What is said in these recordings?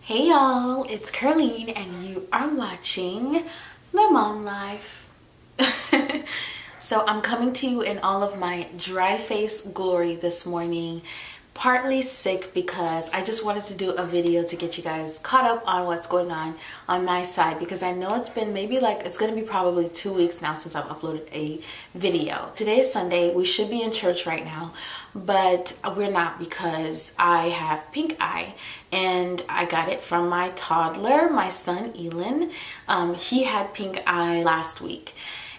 Hey y'all, it's Ker-Leen and you are watching Lemomlife. So I'm coming to you in all of my dry face glory this morning. Partly sick because I just wanted to do a video to get you guys caught up on what's going on my side, because I know it's been it's going to be probably 2 weeks now since I've uploaded a video. Today is Sunday. We should be in church right now, but we're not because I have pink eye and I got it from my toddler, my son Elin. He had pink eye last week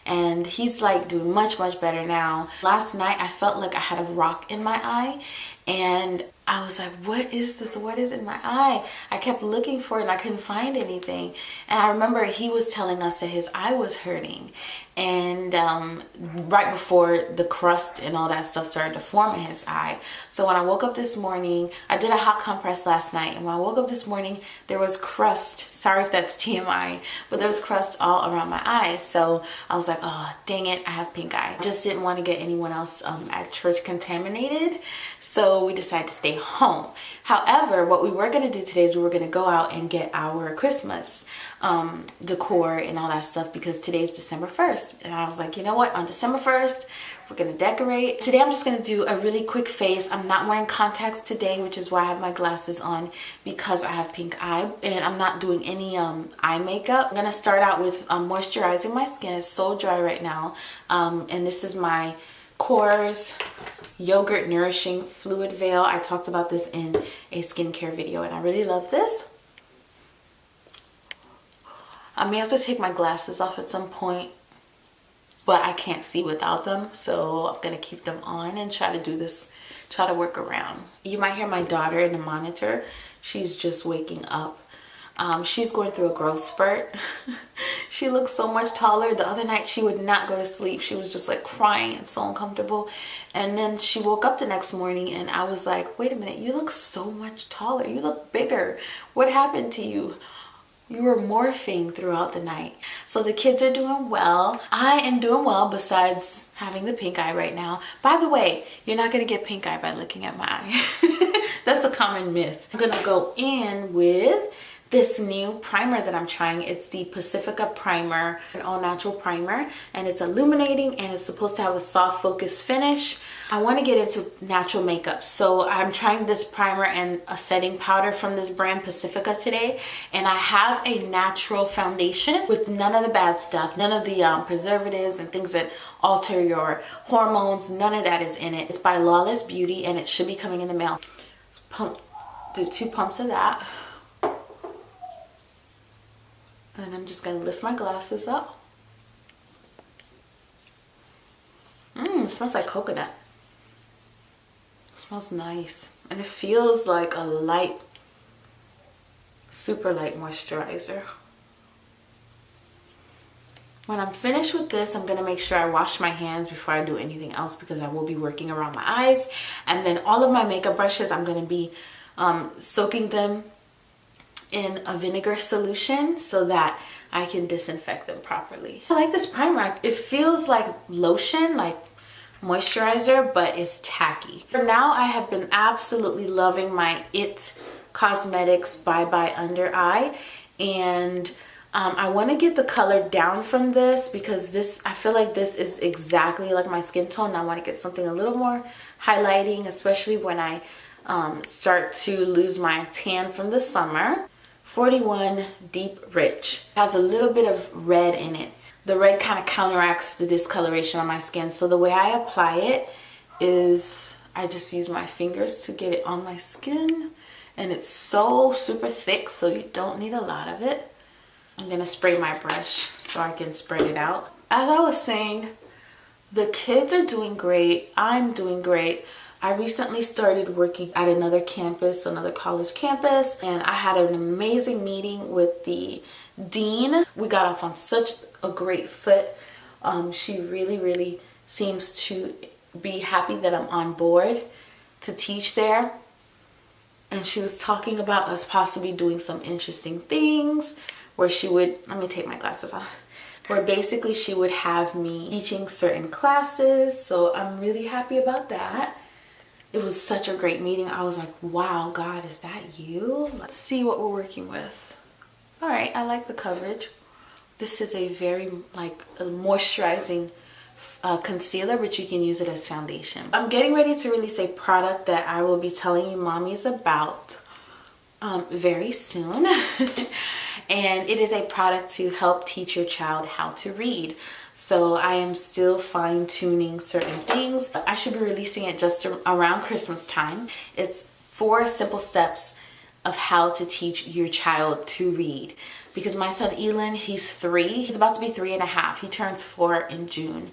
and he's like doing much better now. Last night I felt like I had a rock in my eye and I was like, what is this? What is in my eye? I kept looking for it and I couldn't find anything. And I remember he was telling us that his eye was hurting. And right before the crust and all that stuff started to form in his eye. So when I woke up this morning, I did a hot compress last night. And when I woke up this morning, there was crust. Sorry if that's TMI, but there was crust all around my eyes. So I was like, oh, dang it, I have pink eye. I just didn't want to get anyone else at church contaminated. So we decided to stay home. However, what we were going to do today is we were going to go out and get our Christmas decor and all that stuff, because today's December 1st. And I was like, you know what, on December 1st, we're going to decorate. Today I'm just going to do a really quick face. I'm not wearing contacts today, which is why I have my glasses on, because I have pink eye, and I'm not doing any eye makeup. I'm going to start out with moisturizing my skin. It's so dry right now. And this is my Core's Yogurt Nourishing Fluid Veil. I talked about this in a skincare video and I really love this. I may have to take my glasses off at some point, but I can't see without them, so I'm gonna keep them on and try to work around. You might hear my daughter in the monitor. She's just waking up. She's going through a growth spurt. She looks so much taller. The other night she would not go to sleep. She was just like crying and so uncomfortable. And then she woke up the next morning and I was like, wait a minute, you look so much taller. You look bigger. What happened to you? You were morphing throughout the night. So the kids are doing well. I am doing well, besides having the pink eye right now. By the way, you're not gonna get pink eye by looking at my eye. That's a common myth. I'm gonna go in with this new primer that I'm trying. It's the Pacifica Primer, an all natural primer, and it's illuminating and it's supposed to have a soft focus finish. I want to get into natural makeup, so I'm trying this primer and a setting powder from this brand Pacifica today, and I have a natural foundation with none of the bad stuff, none of the preservatives and things that alter your hormones. None of that is in it. It's by Lawless Beauty and it should be coming in the mail. Let's do 2 pumps of that. And I'm just gonna lift my glasses up. It smells like coconut. It smells nice. And it feels like a light, super light moisturizer. When I'm finished with this, I'm gonna make sure I wash my hands before I do anything else, because I will be working around my eyes. And then all of my makeup brushes, I'm gonna be soaking them in a vinegar solution so that I can disinfect them properly. I like this primer. It feels like lotion, like moisturizer, but it's tacky. For now, I have been absolutely loving my It Cosmetics Bye Bye Under Eye, and I want to get the color down from this, because I feel like this is exactly like my skin tone. I want to get something a little more highlighting, especially when I start to lose my tan from the summer. 41 Deep Rich. It has a little bit of red in it. The red kind of counteracts the discoloration on my skin. So the way I apply it is I just use my fingers to get it on my skin. And it's so super thick, so you don't need a lot of it. I'm gonna spray my brush so I can spread it out. As I was saying, the kids are doing great. I'm doing great. I recently started working at another campus, another college campus, and I had an amazing meeting with the dean. We got off on such a great foot. She really seems to be happy that I'm on board to teach there. And she was talking about us possibly doing some interesting things where she would, let me take my glasses off, where basically she would have me teaching certain classes. So I'm really happy about that. It was such a great meeting. I was like, wow, God, is that you? Let's see what we're working with. All right, I like the coverage. This is a very like a moisturizing concealer, but you can use it as foundation. I'm getting ready to release a product that I will be telling you mommies about very soon. And it is a product to help teach your child how to read. So I am still fine-tuning certain things. I should be releasing it just around Christmas time. It's 4 simple steps of how to teach your child to read. Because my son Elin, he's 3. He's about to be 3.5. He turns 4 in June.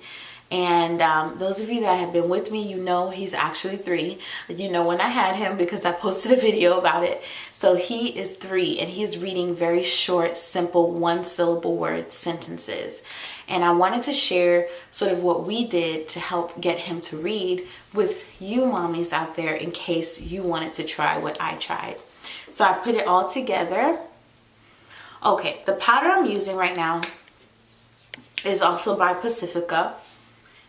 And those of you that have been with me, you know he's actually 3. You know when I had him because I posted a video about it. So he is 3 and he's reading very short, simple, 1-syllable word sentences. And I wanted to share sort of what we did to help get him to read with you mommies out there in case you wanted to try what I tried. So I put it all together. Okay, the powder I'm using right now is also by Pacifica.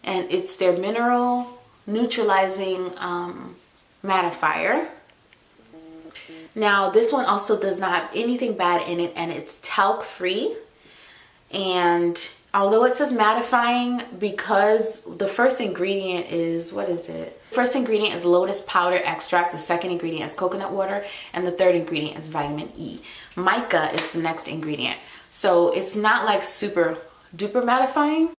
And it's their mineral neutralizing mattifier. Now this one also does not have anything bad in it, and it's talc free. And although it says mattifying, because the first ingredient is, what is it? First ingredient is lotus powder extract, the second ingredient is coconut water, and the third ingredient is vitamin E. Mica is the next ingredient. So it's not like super duper mattifying.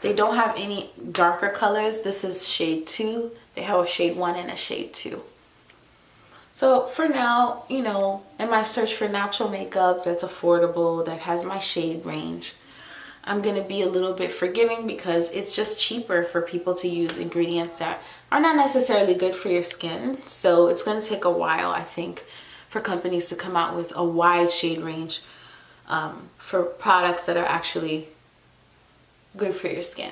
They don't have any darker colors. This is shade 2. They have a shade 1 and a shade 2. So for now, you know, in my search for natural makeup that's affordable, that has my shade range, I'm going to be a little bit forgiving because it's just cheaper for people to use ingredients that are not necessarily good for your skin. So it's going to take a while, I think, for companies to come out with a wide shade range for products that are actually good for your skin.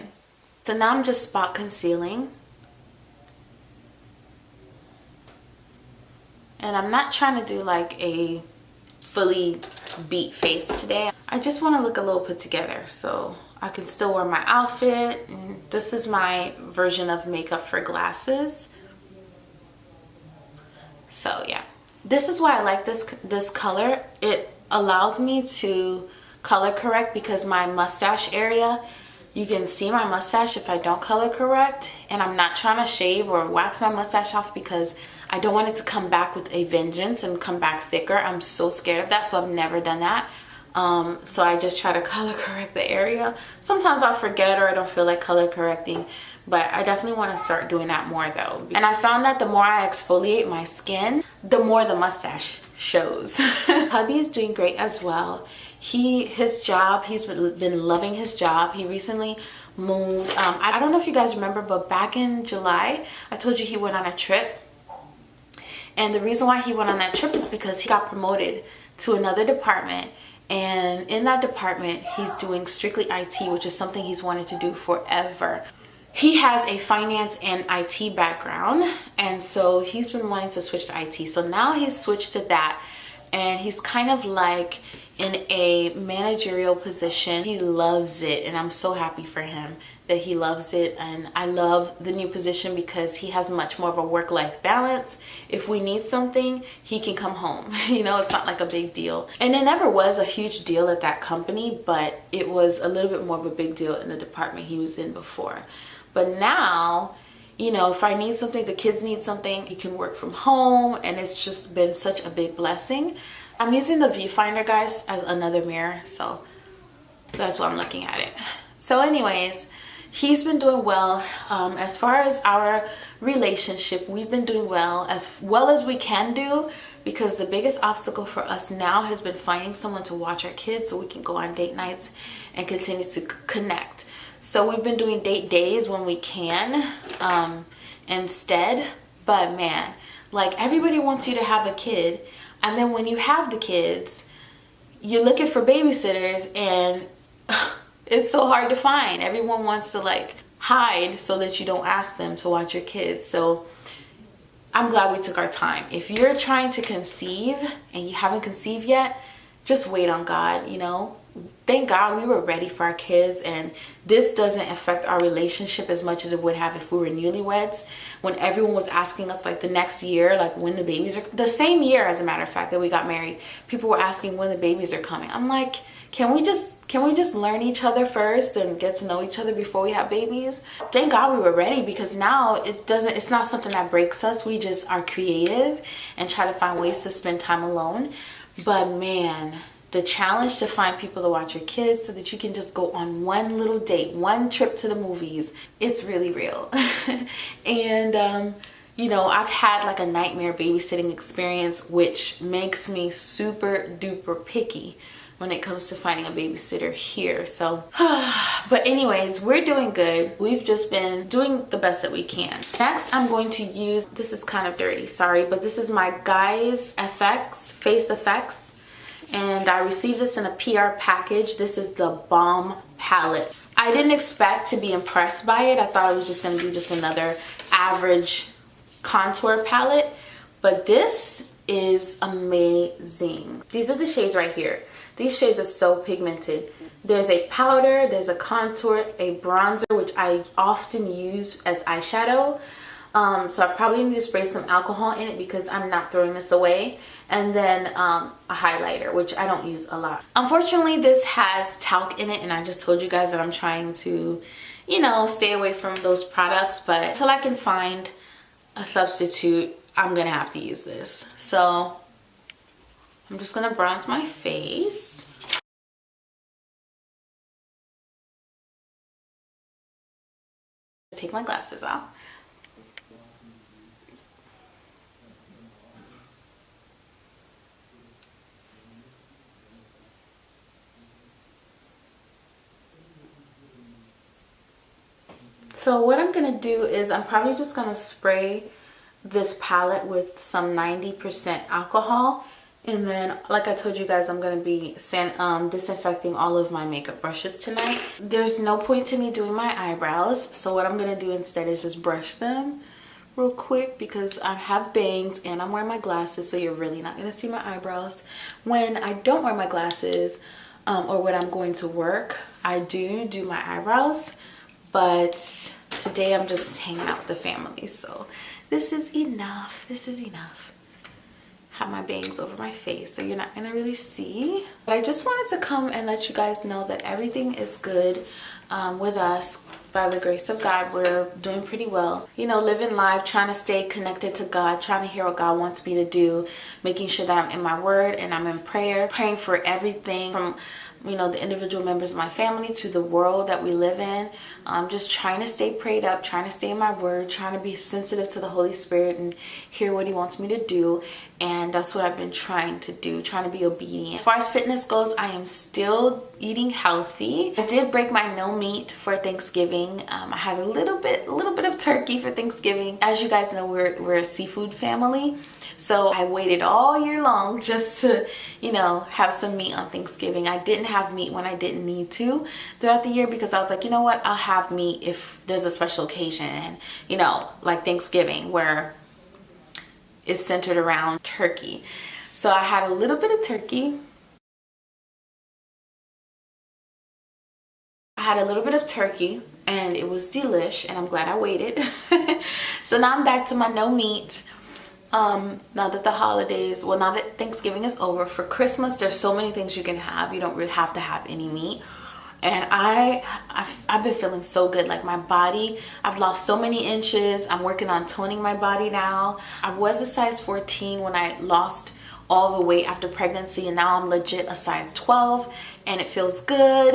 So now I'm just spot concealing. And I'm not trying to do like a fully beat face today. I just want to look a little put together so I can still wear my outfit. And this is my version of makeup for glasses. So yeah, this is why I like this color. It allows me to color correct because my mustache area, you can see my mustache if I don't color correct, and I'm not trying to shave or wax my mustache off because I don't want it to come back with a vengeance and come back thicker. I'm so scared of that, so I've never done that. So I just try to color correct the area. Sometimes I'll forget or I don't feel like color correcting, but I definitely want to start doing that more though. And I found that the more I exfoliate my skin, the more the mustache shows. Hubby is doing great as well. His job, he's been loving his job. He recently moved. I don't know if you guys remember, but back in July, I told you he went on a trip. And the reason why he went on that trip is because he got promoted to another department. And in that department, he's doing strictly IT, which is something he's wanted to do forever. He has a finance and IT background, and so he's been wanting to switch to IT. So now he's switched to that, and he's kind of like in a managerial position. He loves it, and I'm so happy for him that he loves it. And I love the new position because he has much more of a work-life balance. If we need something, he can come home. You know, it's not like a big deal. And it never was a huge deal at that company, but it was a little bit more of a big deal in the department he was in before. But now, you know, if I need something, the kids need something, he can work from home, and it's just been such a big blessing. I'm using the viewfinder, guys, as another mirror, so that's why I'm looking at it. So anyways, he's been doing well. As far as our relationship, we've been doing well as we can do, because the biggest obstacle for us now has been finding someone to watch our kids so we can go on date nights and continue to connect. So we've been doing date days when we can instead. But man, like, everybody wants you to have a kid, and then when you have the kids, you're looking for babysitters, and it's so hard to find. Everyone wants to like hide so that you don't ask them to watch your kids. So I'm glad we took our time. If you're trying to conceive and you haven't conceived yet, just wait on God, you know. thank God we were ready for our kids, and this doesn't affect our relationship as much as it would have if we were newlyweds. When everyone was asking us like the next year, like when the babies are, the same year as a matter of fact that we got married, people were asking when the babies are coming. I'm like, can we just learn each other first and get to know each other before we have babies? Thank God we were ready, because now it's not something that breaks us. We just are creative and try to find ways to spend time alone. But man, the challenge to find people to watch your kids so that you can just go on one little date, one trip to the movies, it's really real. And you know, I've had like a nightmare babysitting experience, which makes me super duper picky when it comes to finding a babysitter here. So but anyways, we're doing good. We've just been doing the best that we can. Next, I'm going to use, this is kind of dirty, sorry, but this is my Guys FX Face Effects, and I received this in a PR package. This is the Balm palette. I didn't expect to be impressed by it. I thought it was just going to be just another average contour palette, but this is amazing. These are the shades right here. These shades are so pigmented. There's a powder, there's a contour, a bronzer, which I often use as eyeshadow. So I probably need to spray some alcohol in it because I'm not throwing this away. And then a highlighter, which I don't use a lot. Unfortunately, this has talc in it, and I just told you guys that I'm trying to, you know, stay away from those products. But until I can find a substitute, I'm gonna have to use this. So I'm just gonna bronze my face. Take my glasses off. So what I'm gonna do is I'm probably just gonna spray this palette with some 90% alcohol, and then like I told you guys, I'm gonna be disinfecting all of my makeup brushes tonight. There's no point to me doing my eyebrows, so what I'm gonna do instead is just brush them real quick, because I have bangs and I'm wearing my glasses, so you're really not gonna see my eyebrows. When I don't wear my glasses or when I'm going to work, I do my eyebrows. But today I'm just hanging out with the family, so this is enough. This is enough. Have my bangs over my face, so you're not gonna really see. But I just wanted to come and let you guys know that everything is good with us. By the grace of God, we're doing pretty well. You know, living life, trying to stay connected to God, trying to hear what God wants me to do, making sure that I'm in my word and I'm in prayer, praying for everything from, you know, the individual members of my family to the world that we live in. I'm just trying to stay prayed up, trying to stay in my word, trying to be sensitive to the Holy Spirit and hear what he wants me to do. And that's what I've been trying to do, trying to be obedient. As far as fitness goes, I am still eating healthy. I did break my no meat for Thanksgiving. I had a little bit of turkey for Thanksgiving. As you guys know, we're a seafood family. So I waited all year long just to, you know, have some meat on Thanksgiving. I didn't have meat when I didn't need to throughout the year, because I was like, you know what, I'll have meat if there's a special occasion, you know, like Thanksgiving, where it's centered around turkey. So I had a little bit of turkey. And it was delish, and I'm glad I waited. So now I'm back to my no meat. Now that the holidays, well, now that Thanksgiving is over, for Christmas there's so many things you can have. You don't really have to have any meat. And I've been feeling so good. Like my body, I've lost so many inches. I'm working on toning my body now. I was a size 14 when I lost all the weight after pregnancy, and now I'm legit a size 12, and it feels good.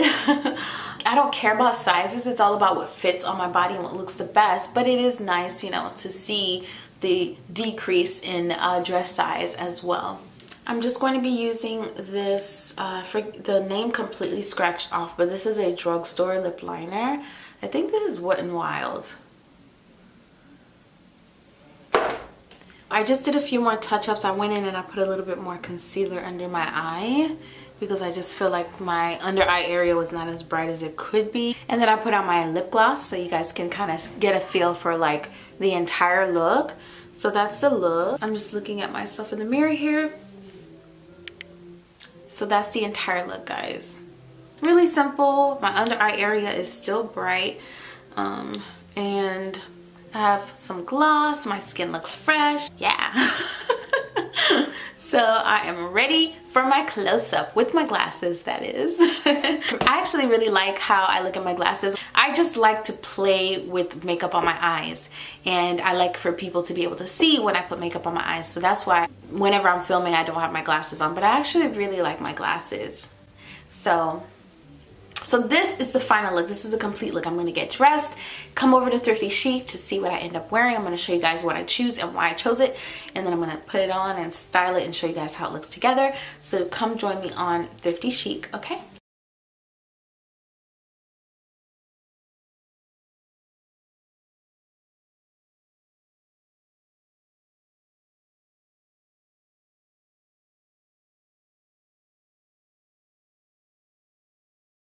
I don't care about sizes. It's all about what fits on my body and what looks the best. But it is nice, you know, to see the decrease in dress size as well. I'm just going to be using this, for the name completely scratched off, but this is a drugstore lip liner. I think this is Wet n Wild. I just did a few more touch-ups. I went in and I put a little bit more concealer under my eye, because I just feel like my under eye area was not as bright as it could be. And then I put on my lip gloss so you guys can kind of get a feel for like the entire look. So that's the look. I'm just looking at myself in the mirror here. So that's the entire look, guys. really simple. My under eye area is still bright. And I have some gloss. My skin looks fresh. Yeah. So I am ready for my close-up with my glasses, that is. I actually really like how I look at my glasses. I just like to play with makeup on my eyes, and I like for people to be able to see when I put makeup on my eyes. So that's why whenever I'm filming, I don't have my glasses on, but I actually really like my glasses. So this is the final look. This is a complete look. I'm going to get dressed, come over to Thrifty Chic to see what I end up wearing. I'm going to show you guys what I choose and why I chose it. And then I'm going to put it on and style it and show you guys how it looks together. So come join me on Thrifty Chic, okay?